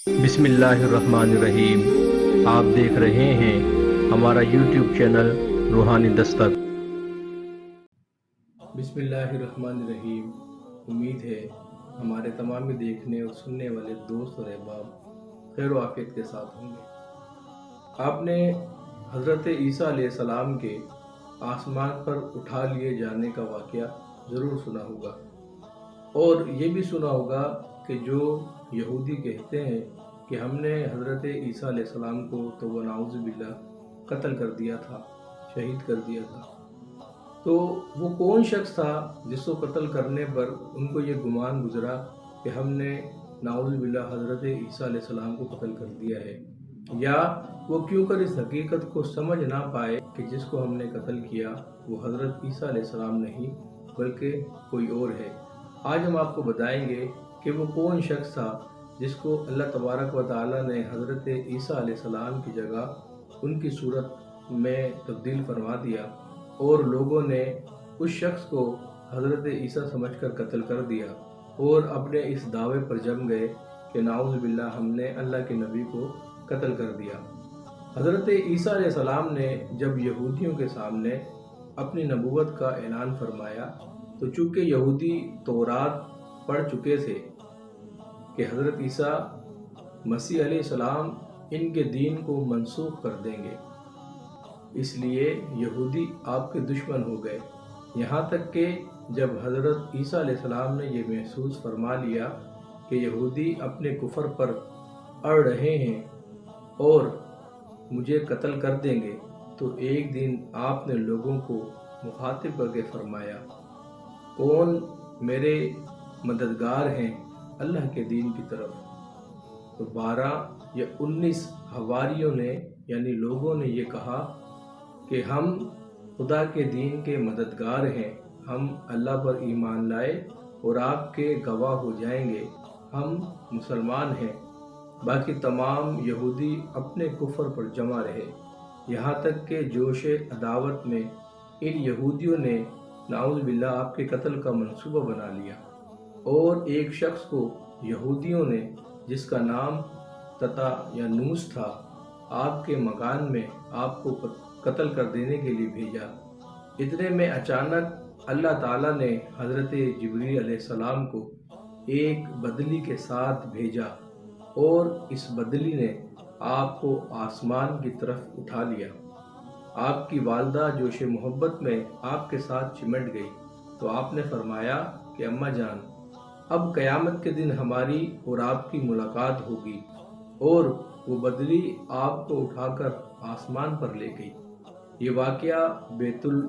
बिस्मिल्लाहिर्रहमानिर्रहीम। आप देख रहे हैं हमारा यूट्यूब चैनल रूहानी दस्तक। बिस्मिल्लाहिर्रहमानिर्रहीम। उम्मीद है हमारे तमाम देखने और सुनने वाले दोस्त और अहबाब खैर व आफियत के साथ होंगे। आपने हज़रत ईसा अलैहिस्सलाम के आसमान पर उठा लिए जाने का वाक़या ज़रूर सुना होगा, और ये भी सुना होगा कि जो यहूदी कहते हैं कि हमने हज़रत ईसा अलैहिस्सलाम को तो व नाउज़ु बिल्लाह कत्ल कर दिया था, शहीद कर दिया था। तो वो कौन शख्स था जिसको कत्ल करने पर उनको ये गुमान गुजरा कि हमने नाउज़ु बिल्लाह हज़रत ईसा अलैहिस्सलाम को कत्ल कर दिया है, या वो क्यों कर इस हकीकत को समझ ना पाए कि जिसको हमने कत्ल किया वो हज़रत ईसा अलैहिस्सलाम नहीं बल्कि कोई और है। आज हम आपको बताएंगे कि वो कौन शख्स था जिसको अल्लाह तबारक व तआला ने हज़रत ईसा अलैहिस्सलाम की जगह उनकी सूरत में तब्दील फरमा दिया, और लोगों ने उस शख्स को हज़रत ईसा समझकर कत्ल कर दिया और अपने इस दावे पर जम गए कि नाउज़ु बिल्लाह हमने अल्लाह के नबी को कत्ल कर दिया। हज़रत ईसा अलैहिस्सलाम ने जब यहूदियों के सामने अपनी नबूवत का ऐलान फरमाया, तो चूँकि यहूदी तौरात पढ़ चुके थे कि हज़रत ईसा मसीह अलैहिस्सलाम इनके दीन को मनसूख कर देंगे, इसलिए यहूदी आपके दुश्मन हो गए। यहाँ तक कि जब हज़रत ईसा अलैहिस्सलाम ने ये महसूस फरमा लिया कि यहूदी अपने कुफर पर अड़ रहे हैं और मुझे कत्ल कर देंगे, तो एक दिन आपने लोगों को मुखातिब करके फरमाया, कौन मेरे मददगार हैं अल्लाह के दीन की तरफ। तो 12 या 19 हवारियों ने यानी लोगों ने ये कहा कि हम खुदा के दीन के मददगार हैं, हम अल्लाह पर ईमान लाए और आपके गवाह हो जाएंगे, हम मुसलमान हैं। बाकी तमाम यहूदी अपने कुफर पर जमा रहे, यहाँ तक कि जोश अदावत में इन यहूदियों ने नाउज़ु बिल्लाह आपके कत्ल का मंसूबा बना लिया, और एक शख्स को यहूदियों ने जिसका नाम ततायानूस था आपके मकान में आपको कत्ल कर देने के लिए भेजा। इतने में अचानक अल्लाह ताला ने हज़रत जिब्रील अलैहिस्सलाम को एक बदली के साथ भेजा, और इस बदली ने आपको आसमान की तरफ उठा लिया। आपकी वालदा जोश मोहब्बत में आपके साथ चिमट गई, तो आपने फरमाया कि अम्मा जान, अब क़यामत के दिन हमारी और आपकी मुलाकात होगी, और वो बदली आपको उठाकर आसमान पर ले गई। ये वाक़या बैतुल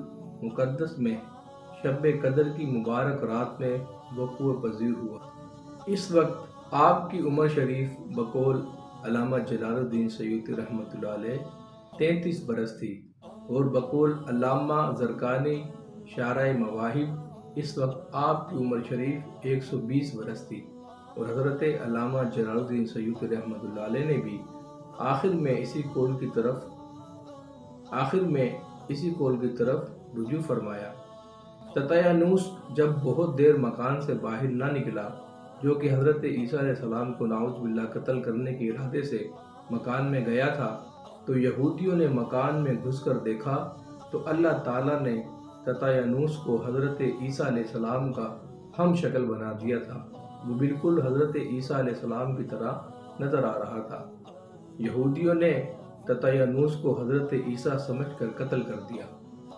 मुक़द्दस में शब कदर की मुबारक रात में वक़ूअ पज़ीर हुआ। इस वक्त आपकी उम्र शरीफ बकौल अल्लामा जलालुद्दीन सयूती रहमतुल्लाह अलैह 33 बरस थी, और बकौल अल्लामा ज़रक़ानी शाराए मवाहिब इस वक्त आपकी उम्र शरीफ 120 बरस थी। और हज़रत अल्लामा जलालुद्दीन सयूती रहमतुल्लाह अलैह ने भी आखिर में इसी कौल की तरफ रुजू फरमाया। ततायानूस जब बहुत देर मकान से बाहर ना निकला, जो कि हज़रत ईसा अलैहिस्सलाम को नाउज़ु बिल्लाह कत्ल करने के इरादे से मकान में गया था, तो यहूदियों ने मकान में घुसकर देखा तो अल्लाह ताला ने ततायानूस को हज़रत ईसा अलैहिस्सलाम का हम शक्ल बना दिया था। वो बिल्कुल हज़रत ईसा अलैहिस्सलाम की तरह नज़र आ रहा था। यहूदियों ने ततायानूस को हज़रत ईसा समझकर कत्ल कर दिया।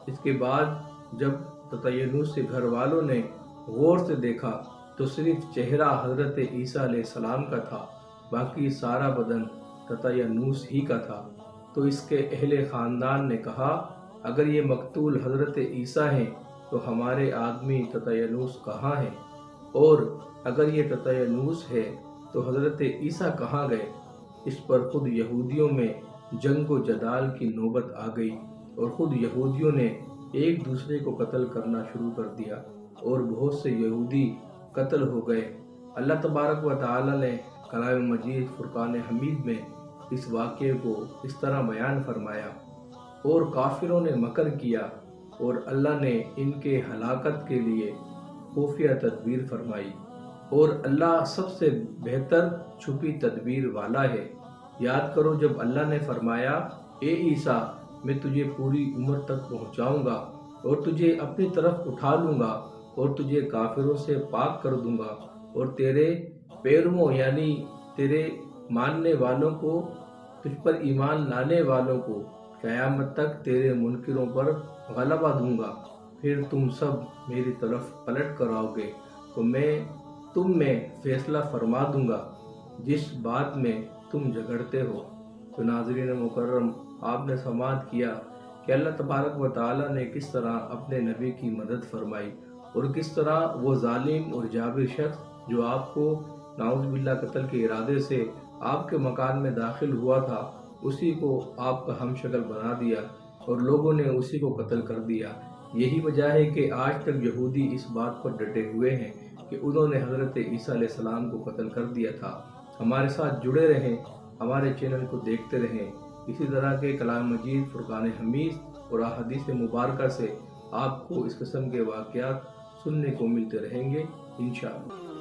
इसके बाद जब ततायानूस के घर वालों ने गौर से देखा तो सिर्फ चेहरा हज़रत ईसा अलैहिस्सलाम का था, बाकी सारा बदन ततायानूस ही का था। तो इसके अहले ख़ानदान ने कहा, अगर ये मकतूल हज़रत ईसा हैं तो हमारे आदमी ततायानूस कहाँ हैं, और अगर ये ततायानूस है तो हज़रत ईसा कहाँ गए। इस पर खुद यहूदियों में जंग व जदाल की नौबत आ गई, और ख़ुद यहूदियों ने एक दूसरे को कत्ल करना शुरू कर दिया, और बहुत से यहूदी कत्ल हो गए। अल्लाह तबारक व तआला ने कलाम मजीद फुरकान हमीद में इस वाक़े को इस तरह बयान फरमाया, और काफिरों ने मकर किया और अल्लाह ने इनके हलाकत के लिए खुफिया तदबीर फरमाई। اور اللہ سب سے بہتر چھپی تدبیر والا ہے۔ یاد کرو جب اللہ نے فرمایا اے عیسیٰ میں تجھے پوری عمر تک پہنچاؤں گا اور تجھے اپنی طرف اٹھا لوں گا اور تجھے کافروں سے پاک کر دوں گا اور تیرے پیرووں یعنی تیرے ماننے والوں کو، تجھ پر ایمان لانے والوں کو قیامت تک تیرے منکروں پر غلبہ دوں گا، پھر تم سب میری طرف پلٹ کر آؤ گے تو میں تم میں فیصلہ فرما دوں گا جس بات میں تم جھگڑتے ہو۔ تو ناظرین مکرم، آپ نے سماعت کیا کہ اللہ تبارک و تعالیٰ نے کس طرح اپنے نبی کی مدد فرمائی اور کس طرح وہ ظالم اور جابر شخص جو آپ کو نعوذ باللہ قتل کے ارادے سے آپ کے مکان میں داخل ہوا تھا، اسی کو آپ کا ہم شکل بنا دیا اور لوگوں نے اسی کو قتل کر دیا۔ یہی وجہ ہے کہ آج تک یہودی اس بات پر ڈٹے ہوئے ہیں کہ انہوں نے حضرت عیسیٰ علیہ السلام کو قتل کر دیا تھا۔ ہمارے ساتھ جڑے رہیں، ہمارے چینل کو دیکھتے رہیں، اسی طرح کے کلام مجید، فرقان حمید اور احادیث مبارکہ سے آپ کو اس قسم کے واقعات سننے کو ملتے رہیں گے انشاءاللہ۔